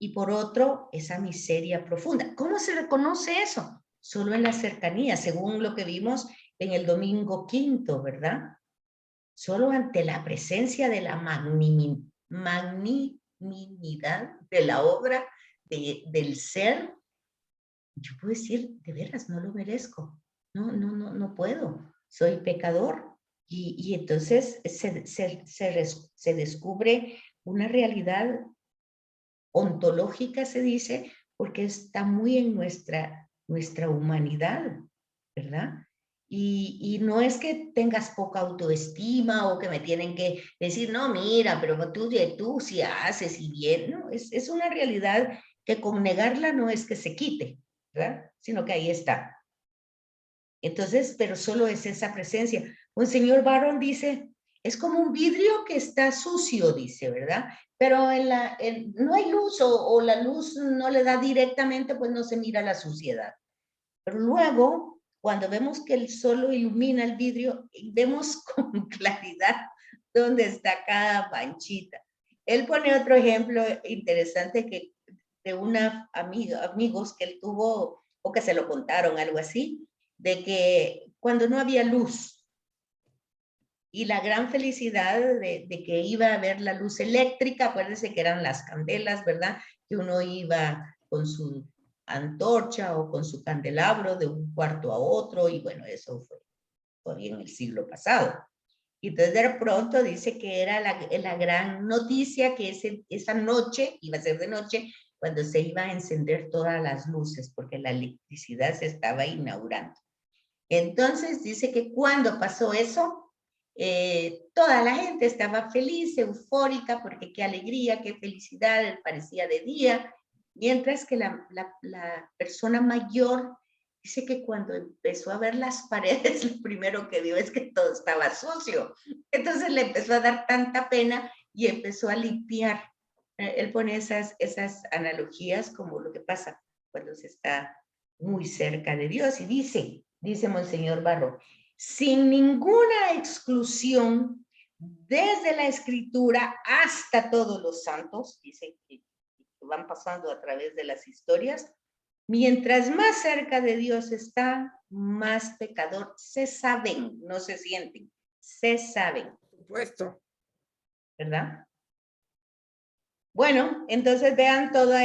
y por otro, esa miseria profunda. ¿Cómo se reconoce eso? Solo en la cercanía, según lo que vimos en el domingo quinto, ¿verdad? Solo ante la presencia de la magnanimidad de la obra del ser, yo puedo decir, de veras, no lo merezco. No puedo. Soy pecador. Y entonces se descubre una realidad ontológica, se dice, porque está muy en nuestra humanidad, ¿verdad? Y no es que tengas poca autoestima o que me tienen que decir, no, mira, pero tú sí haces y bien, no, es una realidad que con negarla no es que se quite, ¿verdad? Sino que ahí está. Entonces, pero solo es esa presencia. Un señor Barron dice, es como un vidrio que está sucio, dice, ¿verdad? Pero no hay luz o la luz no le da directamente, pues no se mira la suciedad. Pero luego, cuando vemos que el sol lo ilumina el vidrio, vemos con claridad dónde está cada manchita. Él pone otro ejemplo interesante que de una amigos que él tuvo, o que se lo contaron, algo así, de que cuando no había luz y la gran felicidad de que iba a haber la luz eléctrica, acuérdense que eran las candelas, ¿verdad? Que uno iba con su antorcha o con su candelabro de un cuarto a otro, y bueno, eso fue todavía en el siglo pasado. Y entonces de pronto dice que era la gran noticia que esa noche, iba a ser de noche, cuando se iba a encender todas las luces, porque la electricidad se estaba inaugurando. Entonces dice que cuando pasó eso, toda la gente estaba feliz, eufórica, porque qué alegría, qué felicidad, parecía de día, mientras que la persona mayor dice que cuando empezó a ver las paredes, lo primero que vio es que todo estaba sucio. Entonces le empezó a dar tanta pena y empezó a limpiar. Él pone esas analogías como lo que pasa cuando se está muy cerca de Dios, y dice Monseñor Barro, sin ninguna exclusión, desde la Escritura hasta todos los santos, dice que van pasando a través de las historias, mientras más cerca de Dios está, más pecador se saben, no se sienten, se saben. Por supuesto. ¿Verdad? Bueno, entonces vean toda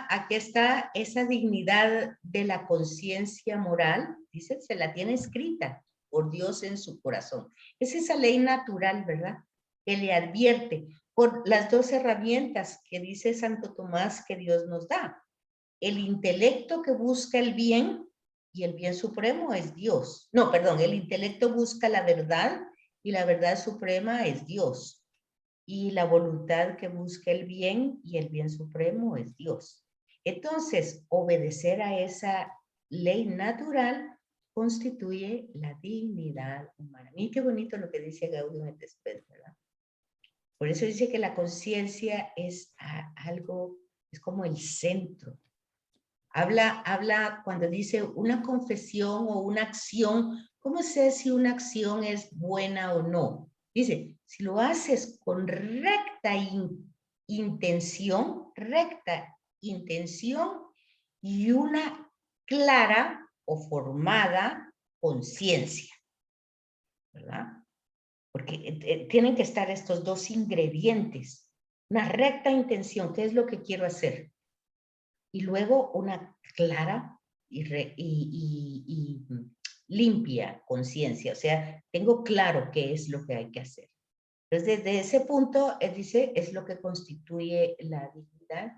aquí está esa dignidad de la conciencia moral, dice, se la tiene escrita por Dios en su corazón. Es esa ley natural, ¿verdad? Que le advierte por las dos herramientas que dice Santo Tomás que Dios nos da. El intelecto que busca el bien y el bien supremo es Dios. No, perdón, el intelecto busca la verdad y la verdad suprema es Dios. Y la voluntad que busca el bien y el bien supremo es Dios. Entonces, obedecer a esa ley natural constituye la dignidad humana. Miren qué bonito lo que dice Gaudium et Spes, ¿verdad? Por eso dice que la conciencia es algo, es como el centro. Habla cuando dice una confesión o una acción, ¿cómo sé si una acción es buena o no? Dice, si lo haces con recta intención y una clara o formada conciencia, ¿verdad? Porque tienen que estar estos dos ingredientes. Una recta intención, ¿qué es lo que quiero hacer? Y luego una clara y limpia conciencia, o sea, tengo claro qué es lo que hay que hacer. Entonces, desde ese punto, él dice, es lo que constituye la dignidad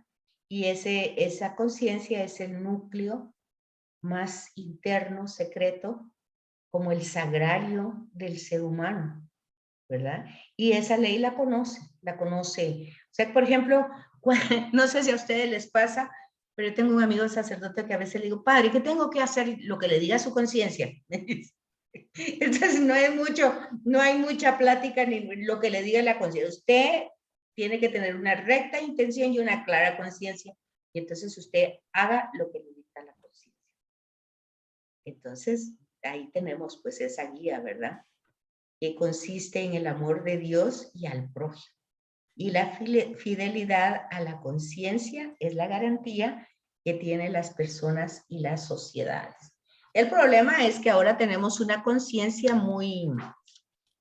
y esa conciencia es el núcleo más interno, secreto, como el sagrario del ser humano, ¿verdad? Y esa ley la conoce. O sea, por ejemplo, no sé si a ustedes les pasa, pero yo tengo un amigo sacerdote que a veces le digo, padre, ¿qué tengo que hacer? Lo que le diga su conciencia. Entonces no hay mucha plática ni lo que le diga la conciencia. Usted tiene que tener una recta intención y una clara conciencia. Y entonces usted haga lo que le dicta la conciencia. Entonces, ahí tenemos pues esa guía, ¿verdad? Que consiste en el amor de Dios y al prójimo. Y la fidelidad a la conciencia es la garantía que tienen las personas y las sociedades. El problema es que ahora tenemos una conciencia muy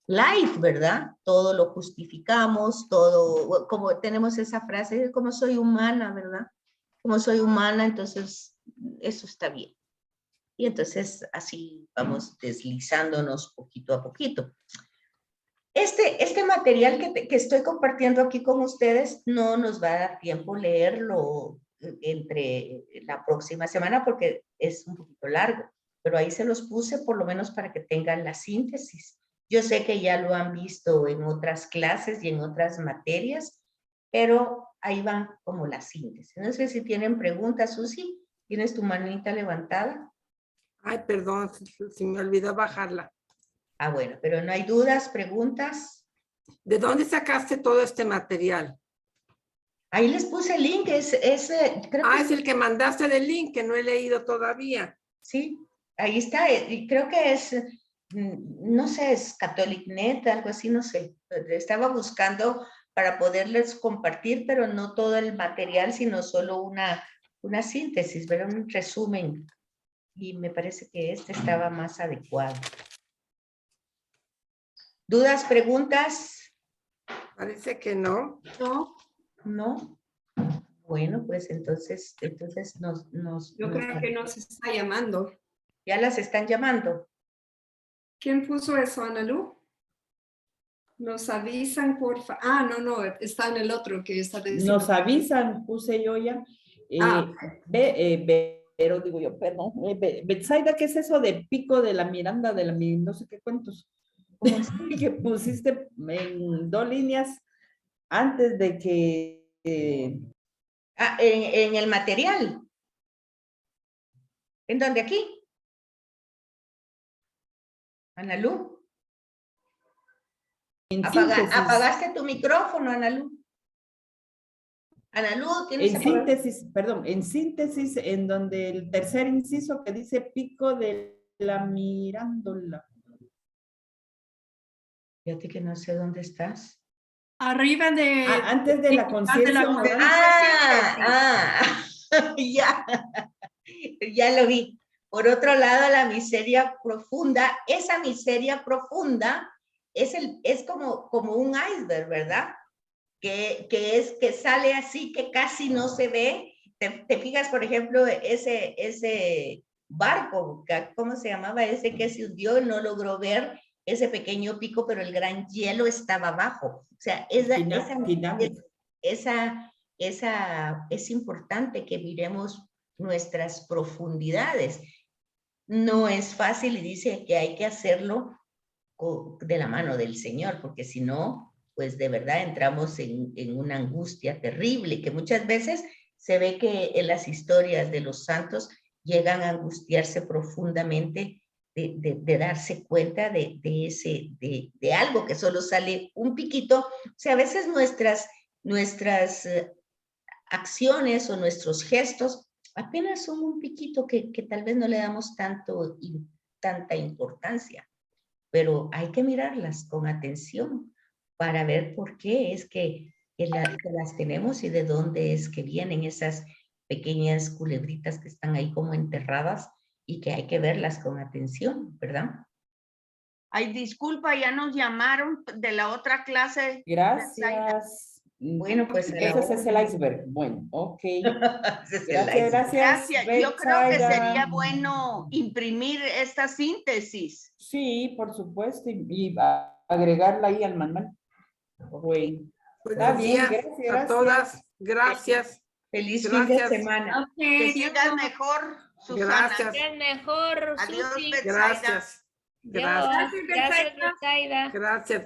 light, ¿verdad? Todo lo justificamos, todo, como tenemos esa frase, como soy humana, ¿verdad? Como soy humana, entonces eso está bien. Y entonces así vamos deslizándonos poquito a poquito. Este material que estoy compartiendo aquí con ustedes no nos va a dar tiempo leerlo entre la próxima semana porque es un poquito largo, pero ahí se los puse por lo menos para que tengan la síntesis. Yo sé que ya lo han visto en otras clases y en otras materias, pero ahí van como la síntesis. No sé si tienen preguntas, Susi. ¿Tienes tu manita levantada? Ay, perdón, si me olvidó bajarla. Ah, bueno, pero no hay dudas, preguntas. ¿De dónde sacaste todo este material? Ahí les puse el link, creo que es el que mandaste del link, que no he leído todavía. sí, ahí está, y creo que es, no sé, es CatholicNet, algo así, no sé. Estaba buscando para poderles compartir, pero no todo el material, sino solo una síntesis, ¿verdad? Un resumen. Y me parece que este estaba más adecuado. ¿Dudas, preguntas? Parece que no. No, ¿No? Bueno, pues entonces yo creo que nos está llamando. ya las están llamando. ¿Quién puso eso, Analu? Nos avisan, por favor. Ah, no, está en el otro que está diciendo. Nos avisan, puse yo ya. Pero digo yo, perdón. Betsaida, ¿qué es eso de pico de la Miranda, de la no sé qué cuentos? Que pusiste en 2 líneas antes de que... En el material. ¿En dónde? Aquí. Analu. Apagaste tu micrófono, Analu. Analu, tienes en síntesis, perdón, en síntesis, en donde el tercer inciso que dice pico de la Mirándola. Fíjate que no sé dónde estás. Arriba de... antes de la conciencia humana. Ya lo vi. Por otro lado, la miseria profunda, esa miseria profunda es como un iceberg, ¿verdad? Que sale así, que casi no se ve. Te fijas, por ejemplo, ese barco, ¿cómo se llamaba? Ese que se hundió y no logró ver ese pequeño pico, pero el gran hielo estaba abajo. O sea, es importante que miremos nuestras profundidades. no es fácil y dice que hay que hacerlo de la mano del Señor, porque si no, pues de verdad entramos en una angustia terrible, que muchas veces se ve que en las historias de los santos llegan a angustiarse profundamente de darse cuenta de algo que solo sale un piquito. O sea, a veces nuestras acciones o nuestros gestos apenas son un piquito que tal vez no le damos tanta importancia, pero hay que mirarlas con atención para ver por qué es que las tenemos y de dónde es que vienen esas pequeñas culebritas que están ahí como enterradas y que hay que verlas con atención, ¿verdad? Ay, disculpa, ya nos llamaron de la otra clase. Gracias. Bueno, pues a la Ese es el orden. iceberg. Bueno, ok. Ese es el Gracias, iceberg. gracias. Gracias. Yo creo que Betsaida. sería bueno imprimir esta síntesis. Sí, por supuesto, y agregarla ahí al manual. Bueno, está Buenos bien, días gracias, a gracias. todas. Gracias. Feliz fin de Gracias. semana. Que sigas mejor, Susana. Gracias. Es mejor, Adiós, Susi. Betsaida. Gracias. Dios. Gracias. Gracias, Betsaida. Gracias.